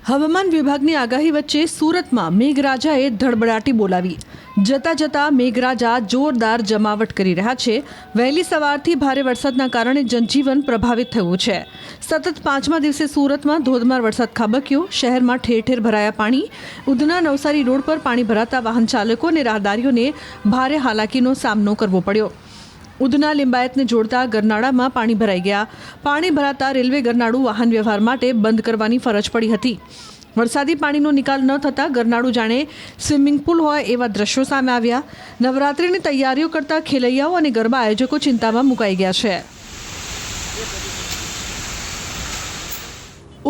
હવામાન વિભાગની આગાહી વચ્ચે સુરતમાં મેઘરાજાએ ધડબડાટી બોલાવી. જતા જતા મેઘરાજા જોરદાર જમાવટ કરી રહ્યા છે. વહેલી સવારથી ભારે વરસાદના કારણે જનજીવન પ્રભાવિત થયું છે. સતત 5મા દિવસે સુરતમાં ધોધમાર વરસાદ ખાબક્યો. શહેરમાં ઠેર ઠેર ભરાયા પાણી. ઉધના નવસારી રોડ પર પાણી ભરાતા વાહન ચાલકો અને રાહદારીઓને ભારે હાલાકીનો સામનો કરવો પડ્યો. ઉધના લિંબાયતને જોડતા ગરનાળામાં પાણી ભરાઈ ગયા. પાણી ભરાતા રેલવે ગરનાળું વાહન વ્યવહાર માટે બંધ કરવાની ફરજ પડી હતી. વરસાદી પાણીનો નિકાલ ન થતાં ગરનાળું જાણે સ્વિમિંગ પુલ હોય એવા દ્રશ્યો સામે આવ્યા. નવરાત્રિની તૈયારીઓ કરતા ખેલૈયાઓ અને ગરબા આયોજકો ચિંતામાં મુકાઈ ગયા છે.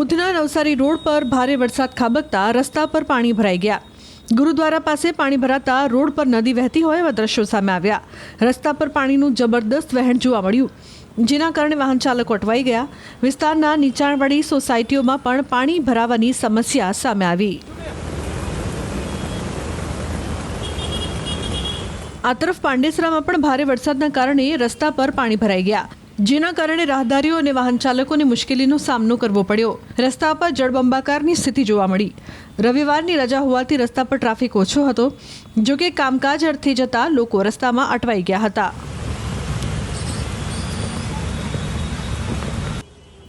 ઉધના નવસારી રોડ પર ભારે વરસાદ ખાબકતા રસ્તા પર પાણી ભરાઈ ગયા. ગુરુદ્વારા પાસે પાણી ભરાતા રોડ પર નદી વહેતી હોય એવા દ્રશ્યો સામે આવ્યા. રસ્તા પર પાણીનું જબરદસ્ત વહેણ જોવા મળ્યું, જેના કારણે વાહન ચાલકો અટવાઈ ગયા. વિસ્તારના નીચાણવાળી સોસાયટીઓમાં પણ પાણી ભરાવાની સમસ્યા સામે આવી. આ તરફ પાંડેસરામાં પણ ભારે વરસાદના કારણે રસ્તા પર પાણી ભરાઈ ગયા, જેના કારણે રાહદારીઓ અને વાહન ચાલકોને મુશ્કેલીનો સામનો કરવો પડ્યો. રસ્તા પર જળબંબાકારની સ્થિતિ જોવા મળી. રવિવારની રજા હોવાથી રસ્તા પર ટ્રાફિક ઓછો હતો. જોકે કામકાજ અર્થે જતા લોકો રસ્તામાં અટવાઈ ગયા હતા.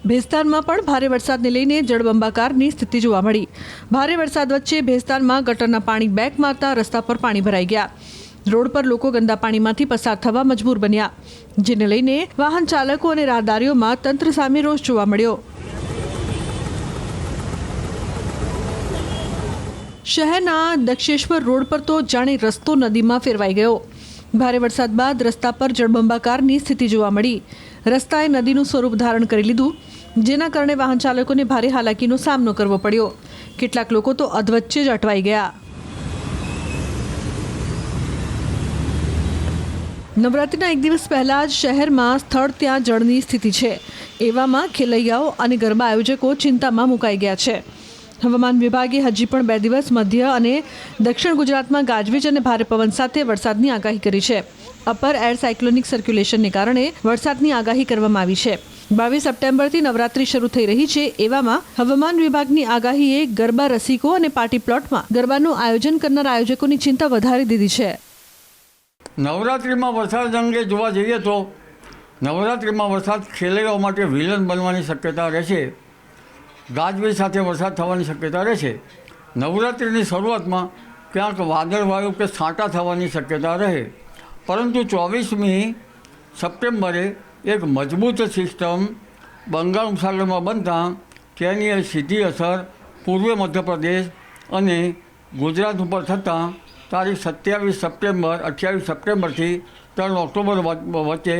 ભેસ્તાનમાં પણ ભારે વરસાદને લઈને જળબંબાકારની સ્થિતિ જોવા મળી. ભારે વરસાદ વચ્ચે ભેસ્તાનમાં ગટરના પાણી બેક મારતા રસ્તા પર પાણી ભરાઈ ગયા. રોડ પર લોકો ગંદા પાણીમાંથી પસાર થવા મજબૂર બન્યા, જેને લઈને વાહન ચાલકો અને રાહદારીઓમાં તંત્ર સામે રોષ જોવા મળ્યો. શહેરના દક્ષેશ્વર રોડ પર તો જાણે રસ્તો નદીમાં ફેરવાઈ ગયો. ભારે વરસાદ બાદ રસ્તા પર જળબંબાકારની સ્થિતિ જોવા મળી. રસ્તાએ નદીનું સ્વરૂપ ધારણ કરી લીધું, જેના કારણે વાહન ચાલકોને ભારે હાલાકીનો સામનો કરવો પડ્યો. કેટલાક લોકો તો અધવચ્ચે જ અટવાઈ ગયા. નવરાત્રિના એક દિવસ પહેલા જ શહેરમાં સ્થળ ત્યાં જળની સ્થિતિ છે. એવામાં ખેલૈયાઓ અને ગરબા આયોજકો ચિંતામાં મુકાઈ ગયા છે. હવામાન વિભાગે હજી પણ 2 દિવસ મધ્ય અને દક્ષિણ ગુજરાતમાં ગાજવીજ અને ભારે પવન સાથે વરસાદની આગાહી કરી છે. અપર એર સાયક્લોનિક સર્ક્યુલેશનને કારણે વરસાદની આગાહી કરવામાં આવી છે. 22 સપ્ટેમ્બરથી નવરાત્રી શરૂ થઈ રહી છે. એવામાં હવામાન વિભાગની આગાહીએ ગરબા રસિકો અને પાર્ટી પ્લોટમાં ગરબાનું આયોજન કરનાર આયોજકોની ચિંતા વધારી દીધી છે. નવરાત્રિમાં વરસાદ અંગે જોવા જઈએ તો નવરાત્રિમાં વરસાદ ખેલૈયાઓ માટે વિલન બનવાની શક્યતા રહેશે. ગાજવીજ સાથે વરસાદ થવાની શક્યતા રહેશે. નવરાત્રિની શરૂઆતમાં ક્યાંક વાદળવાયુ કે છાંટા થવાની શક્યતા રહે, પરંતુ 24મી સપ્ટેમ્બરે એક મજબૂત સિસ્ટમ બંગાળ ઉપસાગરમાં બનતા તેની સીધી અસર પૂર્વ મધ્યપ્રદેશ અને ગુજરાત ઉપર થતાં તારીખ 27 સપ્ટેમ્બર 28 સપ્ટેમ્બરથી 3 ઓક્ટોબર વચ્ચે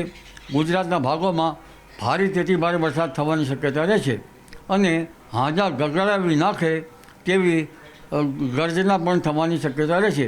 ગુજરાતના ભાગોમાં ભારેથી ભારે વરસાદ થવાની શક્યતા રહેશે અને હાજા ગગડાવી નાખે તેવી ગર્જના પણ થવાની શક્યતા રહેશે.